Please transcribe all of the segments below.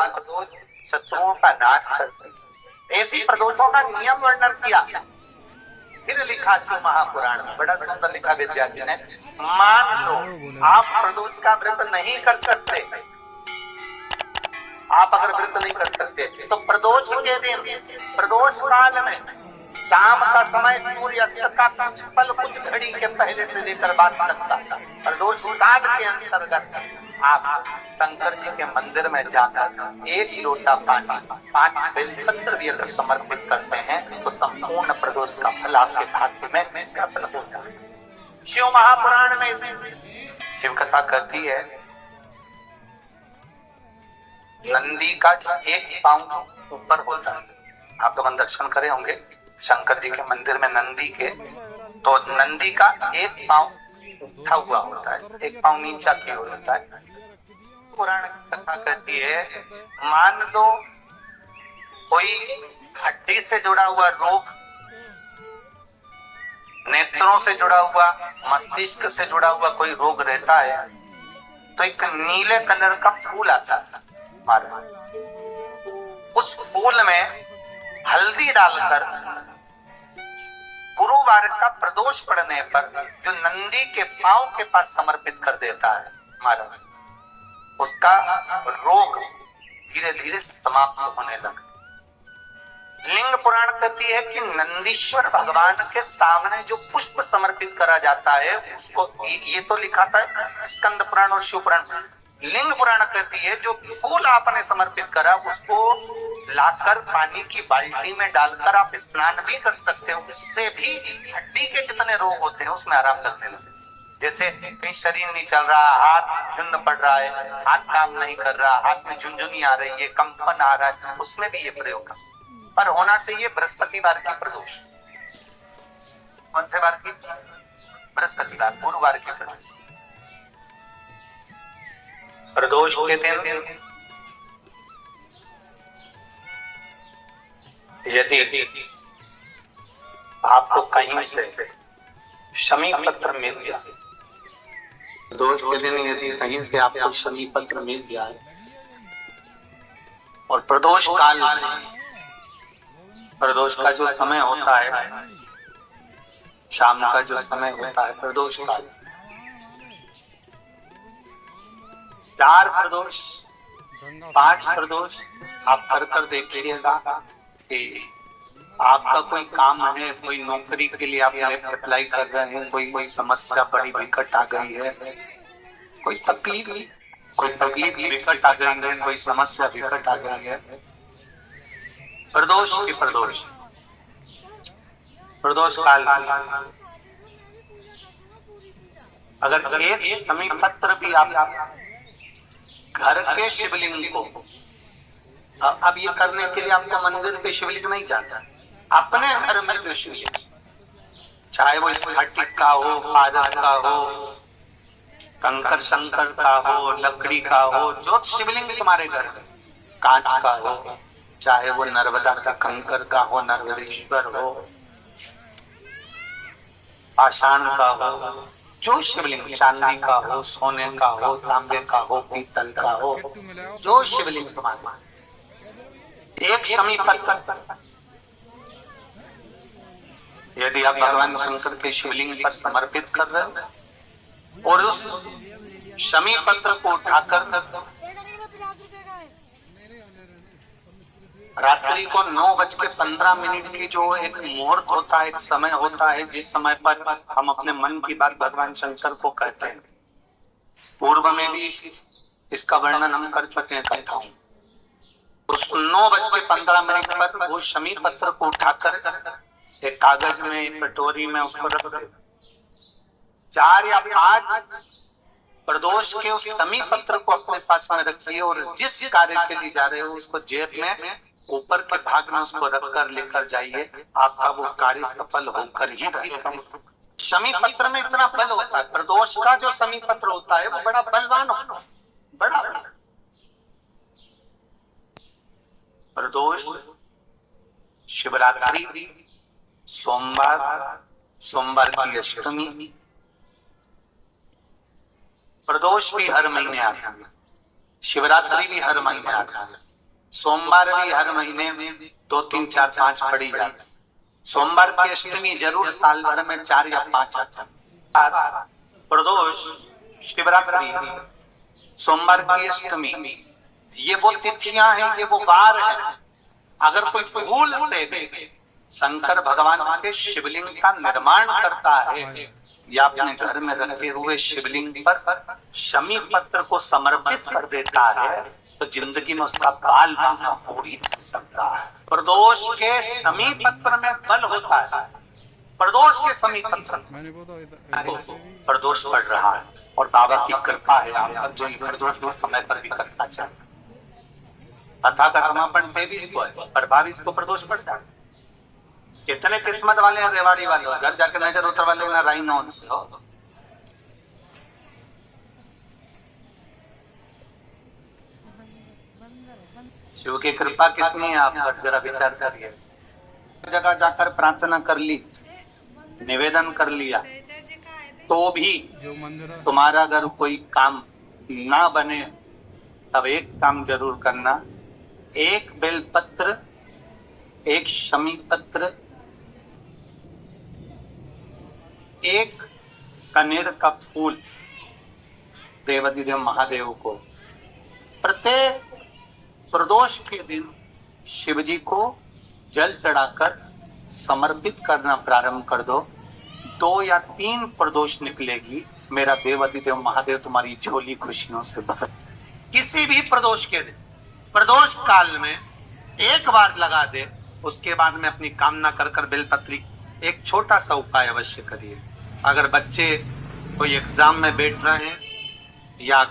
प्रदोष शत्रुओं का नाश करते। ऐसी प्रदोषों का नियम वर्णन किया। फिर लिखा शिव महापुराण में, बड़ा सुंदर लिखा विद्यार्थी ने। मान लो आप प्रदोष का व्रत नहीं कर सकते, आप अगर व्रत नहीं कर सकते तो प्रदोष के दिन, प्रदोष काल में शाम का समय सूर्यास्त का कुछ पल, कुछ घड़ी के पहले से लेकर बाद तक का प्रदोष काल के अंतर्गत आप शंकर जी के मंदिर में जाकर 1 लोटा पानी, 5 बेलपत्र भी अगर समर्पित करते हैं तो संपूर्ण प्रदोष का फल आपके भाग्य में प्राप्त होता है। शिव महापुराण में शिव कथा कहती है, नंदी का एक पांव ऊपर होता है। आप लोग दर्शन करे होंगे शंकर जी के मंदिर में नंदी के, तो नंदी का एक पांव उठा हुआ होता है, एक पांव नीचा की ओर होता है। पुराण कथा कहती है, मान लो कोई हड्डी से जुड़ा हुआ रोग, नेत्रों से जुड़ा हुआ, मस्तिष्क से जुड़ा हुआ कोई रोग रहता है, तो एक नीले कलर का फूल आता है महाराज, उस फूल में हल्दी डालकर गुरुवार का प्रदोष पड़ने पर जो नंदी के पांव के पास समर्पित कर देता है महाराज, उसका रोग धीरे धीरे समाप्त होने लगा। लिंग पुराण कहती है कि नंदीश्वर भगवान के सामने जो पुष्प समर्पित करा जाता है उसको, ये तो लिखा था स्कंद पुराण और शिव पुराण। लिंग पुराण कहती है जो फूल आपने समर्पित करा उसको लाकर पानी की बाल्टी में डालकर आप स्नान भी कर सकते हो। इससे भी हड्डी के कितने रोग होते हैं उसमें आराम लगने लगे। जैसे कहीं शरीर नहीं चल रहा, हाथ झुंड पड़ रहा है, हाथ काम नहीं कर रहा, हाथ में झुंझुनी आ रही है, कंपन आ रहा है, उसमें भी ये प्रयोग पर होना चाहिए बृहस्पतिवार की प्रदोष। कौन से वार की? बृहस्पतिवार, गुरुवार की प्रदोष। प्रदोष के दिन यदि आपको कहीं से शमी पत्र मिल गया, प्रदोष के दिन यदि कहीं से आपको शमी पत्र मिल गया है और प्रदोष काल, प्रदोष का जो समय होता है, शाम का जो समय होता है प्रदोष काल, 4 प्रदोष 5 प्रदोष आप कर देखिएगा कि आपका कोई काम है, कोई नौकरी के लिए आप अप्लाई कर रहे हैं, कोई समस्या बड़ी विकट आ गई है, कोई तकलीफ विकट आ गई है, कोई समस्या विकट आ गई है, प्रदोष की प्रदोष काल अगर एक शमी पत्र भी आप घर के शिवलिंग को, अब ये करने के लिए आपको मंदिर के शिवलिंग नहीं जाता, अपने घर में जो शिवलिंग, चाहे वो स्फटिक का हो, पारद का हो, कंकर शंकर का हो, लकड़ी का हो, जो शिवलिंग तुम्हारे घर में, कांच का हो, चाहे वो नर्मदा का कंकर का हो, नर्मदेश्वर हो, पाषाण का हो, जो शिवलिंग चांदी का हो, सोने का हो, तांबे का हो, पीतल का हो, जो शिवलिंग तुम्हारे, एक शमी पत्र यदि आप भगवान शंकर के शिवलिंग पर समर्पित कर रहे हो और उस शमी पत्र को उठाकर रात्रि को 9:15 की जो एक मुहूर्त होता है, एक समय होता है, जिस समय पर हम अपने मन की बात भगवान शंकर को कहते हैं, पूर्व में भी इसका वर्णन हम कर चुके हैं कथाओं। उस 9:15 पर वो शमी पत्र को उठाकर एक कागज में, एक कटोरी में उसको रख दे। 4 या 5 प्रदोष के उस शमी पत्र को अपने पास में रखिए और जिस कार्य के लिए जा रहे हो उसको जेब में ऊपर के भाग में उसको रखकर लेकर जाइए, आपका वो कार्य सफल होकर ही रहेगा। शमी पत्र में इतना बल होता है, प्रदोष का जो शमी पत्र होता है वो बड़ा बलवान होता है, बड़ा प्रदोष, शिवरात्रि, सोमवार की अष्टमी, प्रदोष भी हर महीने आता है, शिवरात्रि भी हर महीने आता है, सोमवार भी हर महीने में 2 3 4 5 पड़ी जाती। सोमवार की अष्टमी जरूर साल भर में 4 या 5 आता। प्रदोष, शिवरात्रि, सोमवार की अष्टमी, ये वो तिथियां हैं, ये वो वार हैं। अगर कोई भूल से शंकर भगवान के शिवलिंग का निर्माण करता है या अपने घर में रखे हुए शिवलिंग पर शमी पत्र को समर्पित कर देता है तो जिंदगी में उसका बाल बांका हो ही नहीं सकता है। प्रदोष के शमी पत्र में बल होता है। प्रदोष के शमी पत्र प्रदोष पड़ रहा है और बाबा की कृपा है आप पर, जो प्रदोष समय पर भी करना चाहिए। कथा का समापन 23 को है पर 22 को प्रदोष पड़ता है। कितने किस्मत वाले हैं रेवाड़ी वाले, घर जाके नजर उतर वाले ना राई नॉन से हो। शिव की कृपा कितनी है आप पर, जरा विचार करिए। जगह जाकर प्रार्थना कर ली, निवेदन कर लिया, तो भी तुम्हारा अगर कोई काम ना बने तब एक काम जरूर करना, एक बेलपत्र, एक शमी पत्र, एक कनेर का फूल देवाधिदेव महादेव को प्रत्येक प्रदोष के दिन शिव जी को जल चढ़ाकर समर्पित करना प्रारंभ कर दो। 2 या 3 प्रदोष निकलेगी, मेरा देवाधिदेव महादेव तुम्हारी झोली खुशियों से भर। किसी भी प्रदोष के दिन, प्रदोष काल में एक बार लगा दे, उसके बाद में अपनी कामना कर कर बेलपत्री। एक छोटा सा उपाय अवश्य करिए। अगर बच्चे कोई एग्जाम में बैठ रहे हैं या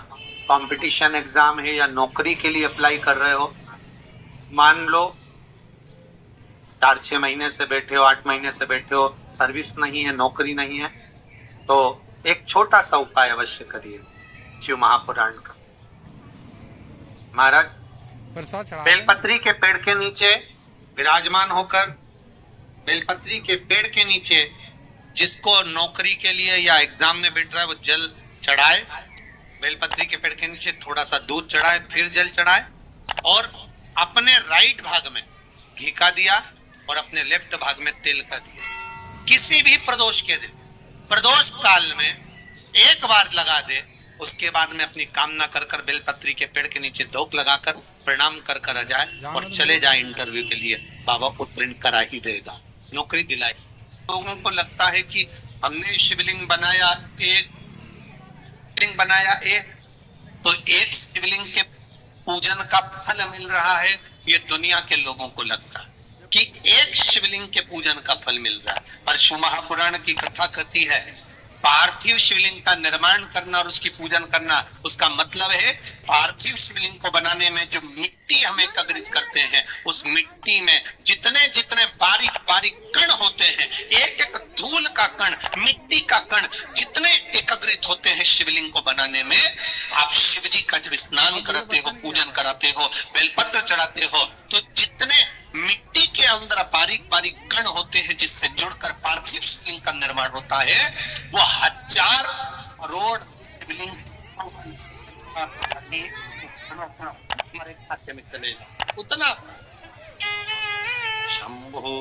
कंपटीशन एग्जाम है या नौकरी के लिए अप्लाई कर रहे हो, मान लो 4-6 महीने से बैठे हो, 8 महीने से बैठे हो, सर्विस नहीं है, नौकरी नहीं है, तो एक छोटा सा उपाय अवश्य करिए शिव महापुराण का। महाराज बेलपत्री के पेड़ के नीचे विराजमान होकर, बेलपत्री के पेड़ के नीचे जिसको नौकरी के लिए या एग्जाम में बैठ रहा है वो जल चढ़ाए, बेलपत्री के पेड़ के नीचे थोड़ा सा दूध चढ़ाए, फिर जल चढ़ाए और अपने राइट भाग में घी का दिया और अपने लेफ्ट भाग में तेल का दिया। किसी भी प्रदोष के दिन, प्रदोष काल में एक बार लगा दे, उसके बाद में अपनी कामना कर कर बेलपत्री के पेड़ के नीचे धूप लगाकर प्रणाम कर कर आ जाए और चले जाए इंटरव्यू के लिए। बाबा उत्तीर्ण करा ही देगा, नौकरी दिलाए। लोगों को लगता है कि हमने शिवलिंग बनाया एक, तो एक शिवलिंग के पूजन का फल मिल रहा है। ये दुनिया के लोगों को लगता है कि एक शिवलिंग के पूजन का फल मिल रहा है, पर शिव महापुराण की कथा कहती है पार्थिव शिवलिंग का निर्माण करना और उसकी पूजन करना, उसका मतलब है पार्थिव शिवलिंग को बनाने में जो मिट्टी हम एकत्रित करते हैं, उस मिट्टी में जितने जितने बारीक बारीक कण होते हैं, एक एक धूल का कण, मिट्टी का कण जितने एकत्रित होते हैं शिवलिंग को बनाने में, आप शिव जी का जब स्नान कराते हो, पूजन कराते हो, बेलपत्र चढ़ाते हो, तो जितने मिट्टी के अंदर बारीक बारीक कण होते हैं जिससे जुड़कर पार्थिव शिवलिंग का निर्माण होता है, वो 1000 करोड़ शिवलिंग हमारे खाते में चलेगा। उतना शंभो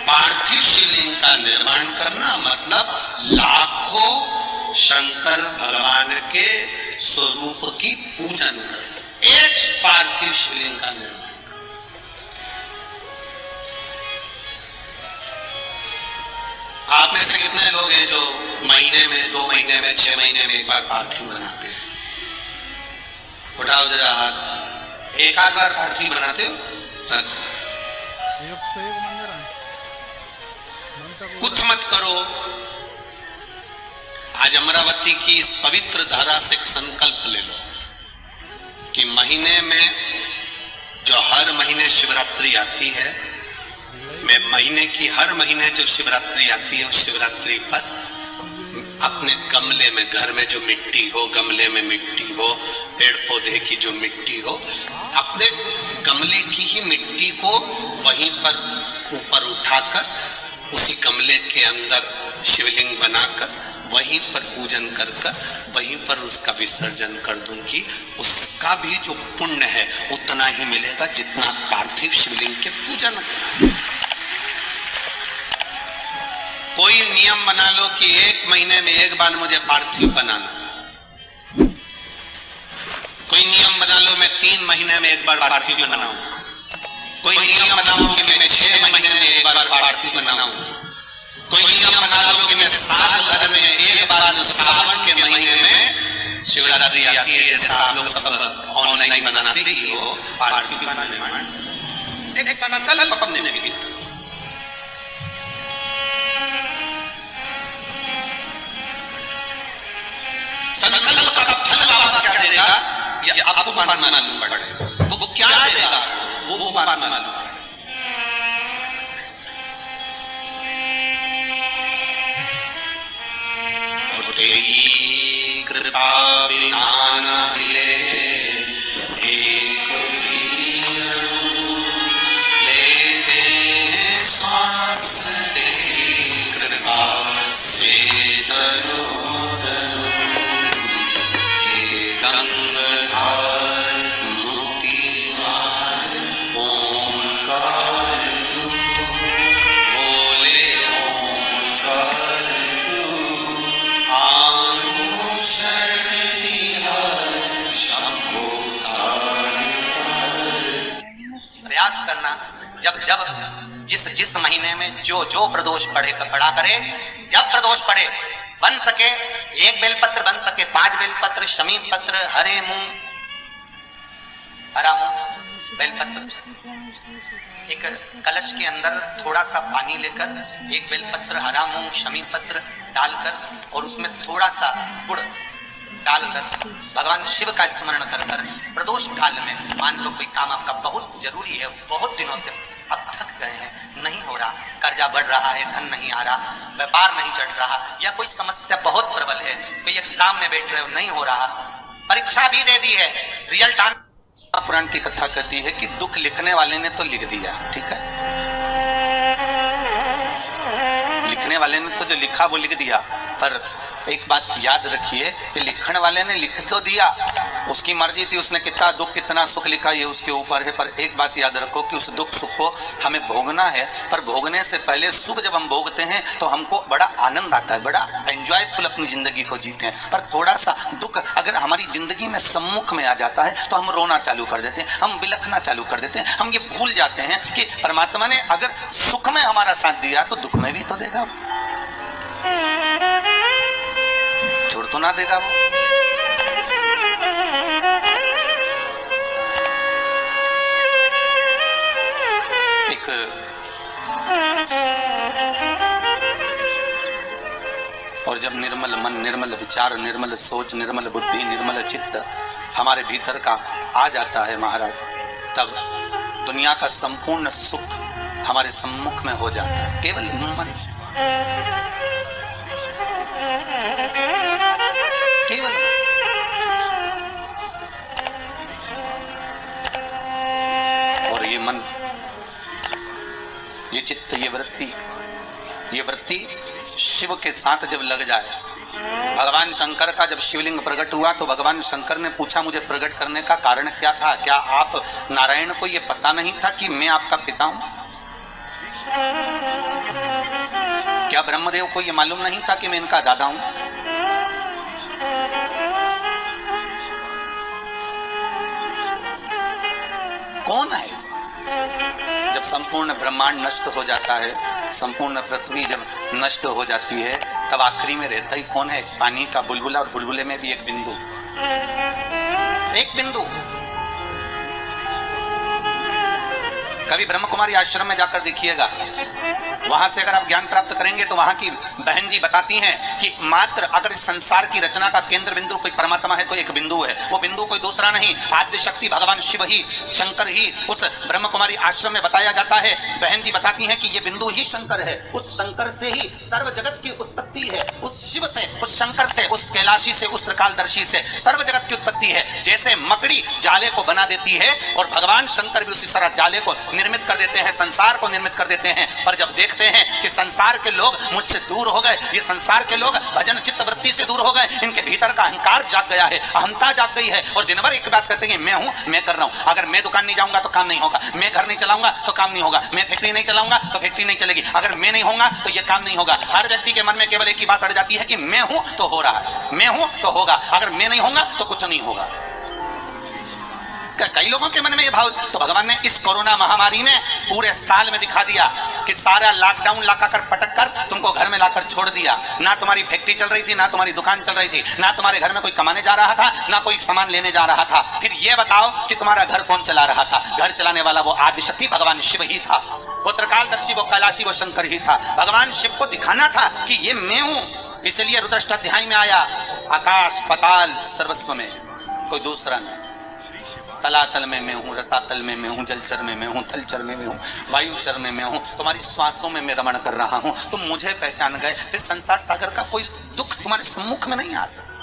पार्थिव शिवलिंग का निर्माण करना मतलब लाखों शंकर भगवान के स्वरूप की पूजन कर, एक पार्थिव शिवलिंग का निर्माण। आप में से कितने लोग हैं जो महीने में, 2 महीने में, 6 महीने में एक बार पार्थिव बनाते हैं? उठाओ जरा हाथ। एक आध बार पार्थिव बनाते हो? कुछ मत करो। आज अमरावती की इस पवित्र धारा से एक संकल्प ले लो कि महीने में जो हर महीने शिवरात्रि आती है, मैं महीने की हर महीने जो शिवरात्रि आती है उस शिवरात्रि पर अपने गमले में, घर में जो मिट्टी हो, गमले में मिट्टी हो, पेड़ पौधे की जो मिट्टी हो, अपने गमले की ही मिट्टी को वहीं पर ऊपर उठाकर उसी गमले के अंदर शिवलिंग बनाकर वहीं पर पूजन कर वहीं पर उसका विसर्जन कर दूंगी। उसका भी जो पुण्य है उतना ही मिलेगा जितना पार्थिव शिवलिंग के पूजन। कोई नियम बना लो कि 1 महीने में एक बार मुझे पार्थिव बनाना। कोई नियम बना लो मैं 3 महीने में एक बार पार्थिव बनाऊं। कोई नियम बनाओ कि मैं 6 महीने में एक बार पार्थिव बनाऊं। कोई नियम बना लो कि मैं साल भर में एक बार सावन के महीने में शिवरात्रि आती है, जैसा आप लोग सब ऑनलाइन बनाते ही हो, पार्थिव बनाने एक संकल्प अपने में भी। संकल्प का फल बाबा क्या देगा ये आपको मानना पड़ेगा। वो क्या देगा वो मानना पड़ेगा। तेरी कृपा बिना न मिले एक लेते सांस तेरी कृपा से तनो गंगाधर मुक्तिदार ओंकार बोले ओंकार प्रयास करना। जब जब जिस महीने में जो प्रदोष पड़ा करे, जब प्रदोष पड़े बन सके 1 बेलपत्र, बन सके 5 बेलपत्र, शमीन पत्र, हरे मूंग, हरा मूंग, बेलपत्र, एक कलश के अंदर थोड़ा सा पानी लेकर 1 बेलपत्र, हरा मूंग, शमीन पत्र डालकर और उसमें थोड़ा सा गुड़ डालकर भगवान शिव का स्मरण कर प्रदोष काल में, मान लो कोई काम आपका बहुत जरूरी है, बहुत दिनों से अब थक गए हैं, नहीं हो रहा, कर्जा बढ़ रहा है, धन नहीं आ रहा, व्यापार नहीं चढ़ रहा, या कोई समस्या बहुत प्रबल है, कोई एग्जाम में बैठ रहे हो नहीं हो रहा, परीक्षा भी दे दी है, रिजल्ट पुराण की कथा कहती है कि दुख लिखने वाले ने तो लिख दिया, ठीक है, लिखने वाले ने तो जो लिखा वो लिख दिया, पर एक बात याद रखिए कि लिखने वाले ने लिख तो दिया, उसकी मर्जी थी, उसने कितना दुख कितना सुख लिखा ये उसके ऊपर है, पर एक बात याद रखो कि उस दुख सुख को हमें भोगना है, पर भोगने से पहले सुख जब हम भोगते हैं तो हमको बड़ा आनंद आता है, बड़ा एंजॉयफुल अपनी जिंदगी को जीते हैं, पर थोड़ा सा दुख अगर हमारी जिंदगी में सम्मुख में आ जाता है तो हम रोना चालू कर देते हैं, हम बिलखना चालू कर देते हैं, हम ये भूल जाते हैं कि परमात्मा ने अगर सुख में हमारा साथ दिया तो दुख में भी तो देगा, छोड़ तो ना देगा वो। एक और जब निर्मल मन, निर्मल विचार, निर्मल सोच, निर्मल बुद्धि, निर्मल चित्त हमारे भीतर का आ जाता है महाराज, तब दुनिया का संपूर्ण सुख हमारे सम्मुख में हो जाता है, केवल मन, केवल। और ये मन, ये चित्त, ये वृत्ति शिव के साथ जब लग जाए, भगवान शंकर का जब शिवलिंग प्रकट हुआ तो भगवान शंकर ने पूछा मुझे प्रकट करने का कारण क्या था, क्या आप नारायण को ये पता नहीं था कि मैं आपका पिता हूं? क्या ब्रह्मदेव को ये मालूम नहीं था कि मैं इनका दादा हूं? कौन है? जब संपूर्ण ब्रह्मांड नष्ट हो जाता है, संपूर्ण पृथ्वी जब नष्ट हो जाती है, तब आखिरी में रहता ही कौन है? पानी का बुलबुला, और बुलबुले में भी एक बिंदु, एक बिंदु। कभी ब्रह्म कुमारी आश्रम में जाकर देखिएगा, वहां से अगर आप ज्ञान प्राप्त करेंगे तो वहां की बहन जी बताती हैं कि मात्र अगर इस संसार की रचना का केंद्र बिंदु कोई परमात्मा है तो एक बिंदु है, वो बिंदु कोई दूसरा नहीं, आद्य शक्ति भगवान शिव ही, शंकर ही। उस ब्रह्म कुमारी आश्रम में बताया जाता है, बहन जी बताती हैं कि ये बिंदु ही शंकर है, उस शंकर से ही सर्व जगत की उत्पत्ति है, उस शिव से, उस शंकर से, उस कैलाशी से, उस त्रिकालदर्शी से सर्व जगत की उत्पत्ति है। जैसे मकड़ी जाले को बना देती है और भगवान शंकर भी उसी तरह जाले को निर्मित कर देते हैं, संसार को निर्मित कर देते हैं। पर जब देखते हैं कि संसार के लोग मुझसे दूर हो गए, ये संसार के लोग भजन चित्त वृत्ति से दूर हो गए, इनके भीतर का अहंकार जाग गया है, अहंता जाग गई है और दिन भर एक बात कहते हैं मैं हूं, मैं कर रहा हूं। अगर मैं दुकान नहीं जाऊंगा तो काम नहीं होगा, मैं घर नहीं चलाऊंगा तो काम नहीं होगा, मैं फैक्ट्री नहीं चलाऊंगा तो फैक्ट्री नहीं चलेगी, अगर मैं नहीं होगा तो ये काम नहीं होगा। हर व्यक्ति के मन में केवल एक ही बात अड़ जाती है कि मैं हूं तो हो रहा है, मैं हूं तो होगा, अगर मैं नहीं होगा तो कुछ नहीं होगा। कई लोगों के मन में ये भाव, तो भगवान ने इस कोरोना महामारी में पूरे साल में दिखा दिया कि सारा लॉकडाउन लगाकर पटक कर तुमको घर में लाकर छोड़ दिया। ना तुम्हारी फैक्ट्री चल रही थी, ना तुम्हारी दुकान चल रही थी, ना तुम्हारे घर में कोई कमाने जा रहा था, ना कोई सामान लेने जा रहा था। फिर ये बताओ कि तुम्हारा घर कौन चला रहा था? घर चलाने वाला वो आदिशक्ति भगवान शिव ही था, वो त्रिकालदर्शी, वो कैलाशी, वो शंकर ही था। भगवान शिव को दिखाना था कि ये मैं हूं, इसलिए रुद्राष्टाध्याय में आया आकाश पाताल सर्वस्व में कोई दूसरा नहीं। तलातल में मैं हूँ, रसातल में मैं हूँ, जलचर में मैं हूँ, थलचर में मैं हूँ, वायुचर में मैं हूँ, तुम्हारी श्वासों में मैं रमण कर रहा हूँ। तुम मुझे पहचान गए, फिर संसार सागर का कोई दुख तुम्हारे सम्मुख में नहीं आ सकता।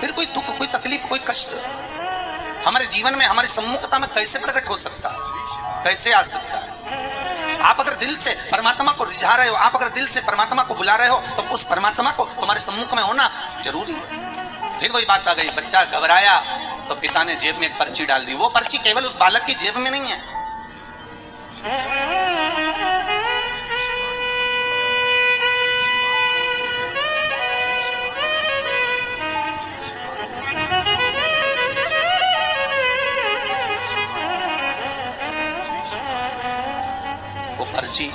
फिर कोई दुख, कोई तकलीफ, कोई कष्ट हमारे जीवन में, हमारी सम्मुखता में कैसे प्रकट हो सकता है, कैसे आ सकता है? आप अगर दिल से परमात्मा को रिझा रहे हो, आप अगर दिल से परमात्मा को बुला रहे हो, तो उस परमात्मा को तुम्हारे सम्मुख में होना जरूरी है। फिर वही बात आ गई, बच्चा घबराया तो पिता ने जेब में एक पर्ची डाल दी। वो पर्ची केवल उस बालक की जेब में नहीं है, पर्ची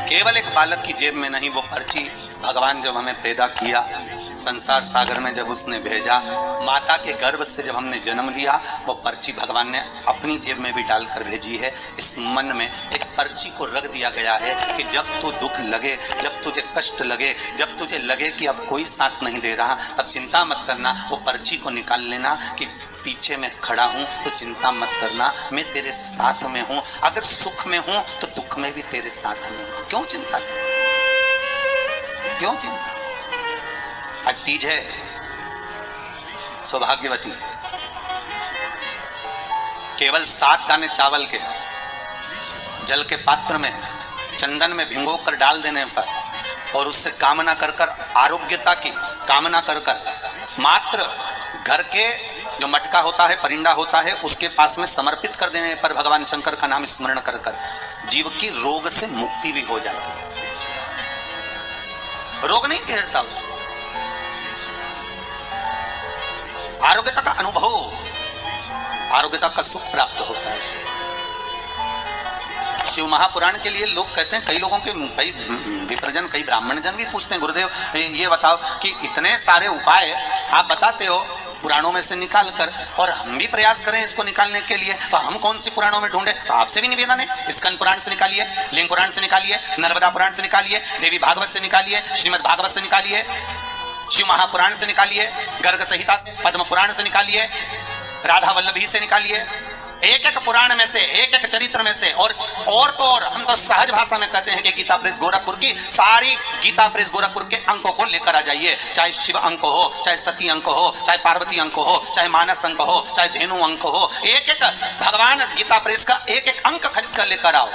केवल एक बालक की जेब में नहीं, वो पर्ची भगवान जब हमें पैदा किया, संसार सागर में जब उसने भेजा, माता के गर्भ से जब हमने जन्म लिया, वो पर्ची भगवान ने अपनी जेब में भी डालकर भेजी है। इस मन में एक पर्ची को रख दिया गया है कि जब तू दुख लगे, जब तुझे कष्ट लगे, जब तुझे लगे कि अब कोई साथ नहीं दे रहा, तब चिंता मत करना, वो पर्ची को निकाल लेना कि पीछे मैं खड़ा हूं, तो चिंता मत करना, मैं तेरे साथ में हूं। अगर सुख में हूं तो दुख में भी तेरे साथ में हूं। क्यों चिंता, क्यों चिंता? आज तीज है, सौभाग्यवती केवल 7 दाने चावल के जल के पात्र में चंदन में भिगो कर डाल देने पर और उससे कामना कर कर, आरोग्यता की कामना कर कर, मात्र घर के जो मटका होता है, परिंदा होता है, उसके पास में समर्पित कर देने पर भगवान शंकर का नाम स्मरण कर कर जीव की रोग से मुक्ति भी हो जाती है। रोग नहीं घेरता उसको, आरोग्यता का अनुभव, आरोग्यता का सुख प्राप्त होता है। शिव महापुराण के लिए लोग कहते हैं, कई लोगों के, कई विप्रजन, कई ब्राह्मण जन भी पूछते हैं, गुरुदेव ये बताओ कि इतने सारे उपाय आप बताते हो पुराणों में से निकाल कर, और हम भी प्रयास करें इसको निकालने के लिए, तो हम कौन सी पुराणों में ढूंढे? तो आपसे भी निवेदन है, स्कंद पुराण से निकालिए, लिंग पुराण से निकालिए, नर्मदा पुराण से निकालिए, देवी भागवत से निकालिए, श्रीमद् भागवत से निकालिए, शिव महापुराण से निकालिए, गर्ग संहिता से, पद्म पुराण से निकालिए, राधा वल्लभी से निकालिए, एक एक पुराण में से, एक एक चरित्र में से, और तो और हम तो सहज भाषा में कहते हैं कि गीता प्रेस गोरखपुर की सारी गीता प्रेस गोरखपुर के अंकों को लेकर आ जाइए। चाहे शिव अंक हो, चाहे सती अंक हो, चाहे पार्वती अंक हो, चाहे मानस अंक हो, चाहे धेनु अंक हो, एक एक भगवान गीता प्रेस का एक एक अंक खरीद कर लेकर आओ,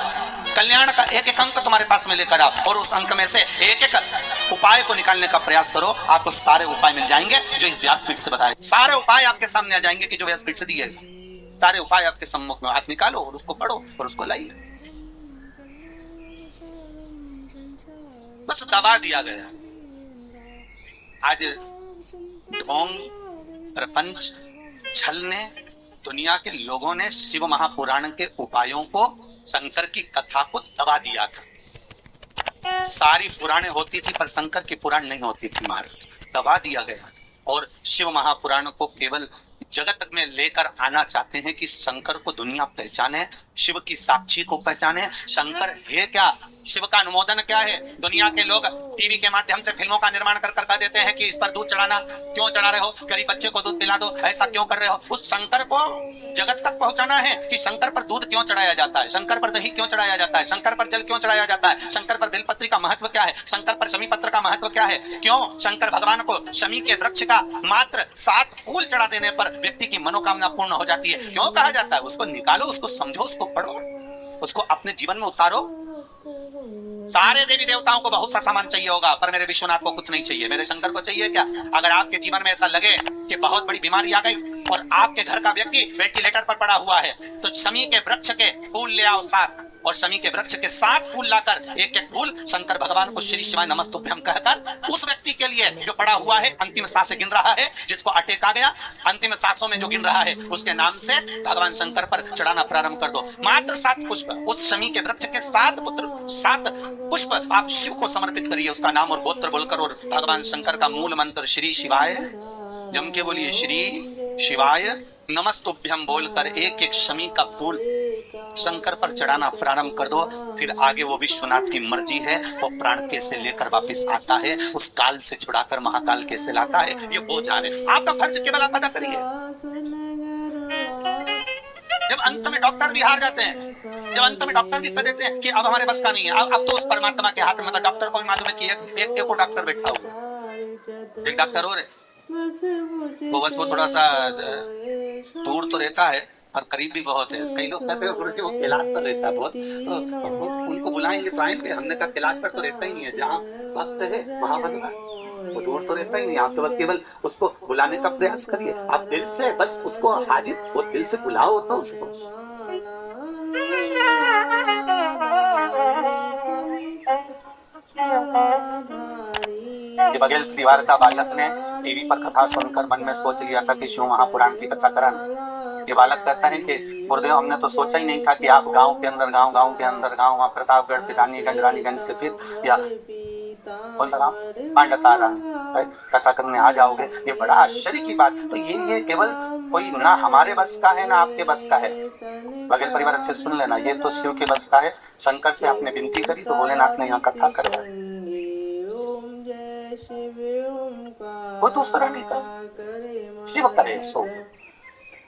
कल्याण का एक एक अंक तुम्हारे पास में लेकर आओ, और उस अंक में से एक एक उपाय को निकालने का प्रयास करो। आपको सारे उपाय मिल जाएंगे जो इस व्यासपीठ से बताए, सारे उपाय आपके सामने आ जाएंगे कि जो व्यासपीठ से दिए, सारे उपाय आपके सम्मुख में। आप निकालो और उसको पढ़ो और उसको लाइए। बस दबा दिया गया। आज ढोंग, प्रपंच, छलने, दुनिया के लोगों ने शिव महापुराण के उपायों को, शंकर की कथा को दबा दिया था। सारी पुराणे होती थी पर शंकर की पुराण नहीं होती थी महाराज, दबा दिया गया। और शिव महापुराण को केवल जगत में लेकर आना चाहते हैं कि शंकर को दुनिया पहचाने, शिव की साक्षी को पहचाने। शंकर है क्या, शिव का अनुमोदन क्या है। दुनिया के लोग टीवी के माध्यम से फिल्मों का निर्माण कर कर देते हैं कि इस पर दूध चढ़ाना, क्यों चढ़ा रहे हो, गरीब बच्चे को दूध पिला दो, ऐसा क्यों कर रहे हो। उस शंकर को जगत तक पहुंचाना है कि शंकर पर दूध क्यों चढ़ाया जाता है, शंकर पर दही क्यों चढ़ाया जाता है, शंकर पर जल क्यों चढ़ाया जाता है, शंकर पर बेलपत्री का महत्व क्या है, शंकर पर शमी पत्र का महत्व क्या है, क्यों शंकर भगवान को शमी के वृक्ष का मात्र 7 फूल चढ़ा देने पर व्यक्ति की मनोकामना पूर्ण हो जाती है, क्यों कहा जाता है। उसको निकालो, उसको समझो, उसको पढ़ो, उसको अपने जीवन में उतारो। सारे देवी देवताओं को बहुत सा सामान चाहिए होगा पर मेरे विश्वनाथ को कुछ नहीं चाहिए, मेरे शंकर को चाहिए क्या। अगर आपके जीवन में ऐसा लगे कि बहुत बड़ी बीमारी आ गई और आपके घर का व्यक्ति वेंटिलेटर पर पड़ा हुआ है, तो शमी के वृक्ष के फूल ले आओ 7, और शमी के वृक्ष के 7 फूल लाकर एक एक फूल शंकर भगवान को श्री शिवाय नमस्तुभ्यम कहकर उस व्यक्ति के लिए जो पड़ा हुआ है, अंतिम सांसें गिन रहा है, जिसको अटैक आ गया, अंतिम सांसों में जो गिन रहा है उसके नाम से भगवान शंकर पर चढ़ाना प्रारंभ कर दो। मात्र 7 पुष्प, उस शमी के वृक्ष के 7 पुष्प आप शिव को समर्पित करिए, उसका नाम और गोत्र बोलकर, और भगवान शंकर का मूल मंत्र श्री शिवाय, जम के बोलिए श्री शिवाय नमस्तुभ्यम बोलकर एक एक शमी का फूल शंकर पर चढ़ाना प्रारंभ कर दो। फिर आगे वो विश्वनाथ की मर्जी है, वो प्राण कैसे लेकर वापस आता है, उस काल से छुड़ाकर महाकाल कैसे लाता है, ये वो जाने। आपका फर्ज केवल आप अदा करिए। जब अंत में डॉक्टर भी हार जाते हैं, जब अंत में डॉक्टर भी कह देते हैं कि अब हमारे बस का नहीं है, अब तो उस परमात्मा के हाथ में, मतलब डॉक्टर को भी मालूम है कि एक को डॉक्टर बैठा हुआ है, एक डॉक्टर और है, तो बस वो थोड़ा सा दूर तो रहता है और करीब भी बहुत है। कई लोग कहते हैं वो कैलाश पर रहता है बहुत, तो उनको बुलाएंगे तो आएंगे। हमने कहा कैलाश पर तो रहता ही नहीं है, जहाँ भक्त है वहाँ बनवा, वो दूर तो रहता ही नहीं। आप तो बस केवल उसको बुलाने का प्रयास करिए, आप दिल से बस उसको हाजिर, वो दिल से बुलाओ तो उसको। ये बघेल दीवार का बालक ने टीवी पर कथा सुनकर मन में सोच लिया था कि शिव महापुराण की कथा कराना। ये बालक कहता है कि गुरुदेव हमने तो सोचा ही नहीं था कि आप गांव के अंदर गांव वहाँ प्रतापगढ़ से रानीगंज से फिर या कौन सा गाँव पांडतारा कथा करने आ जाओगे, ये बड़ा आश्चर्य की बात। तो ये केवल कोई ना हमारे बस का है ना आपके बस का है। बघेल परिवार अच्छे सुन लेना, ये तो शिव के बस का है। शंकर से आपने विनती करी तो भोलेनाथ ने यहाँ कथा करवाई, वो दूसरा नहीं कर, शिव करे सो।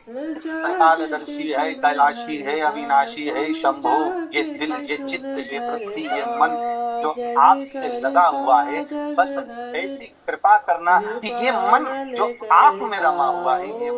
कालदर्शी है, कैलाशी है, अविनाशी है शंभो। ये दिल, ये चित्त, ये वृत्ति, ये मन जो आपसे लगा हुआ है, बस ऐसी कृपा करना कि ये मन जो आप में रमा हुआ है, ये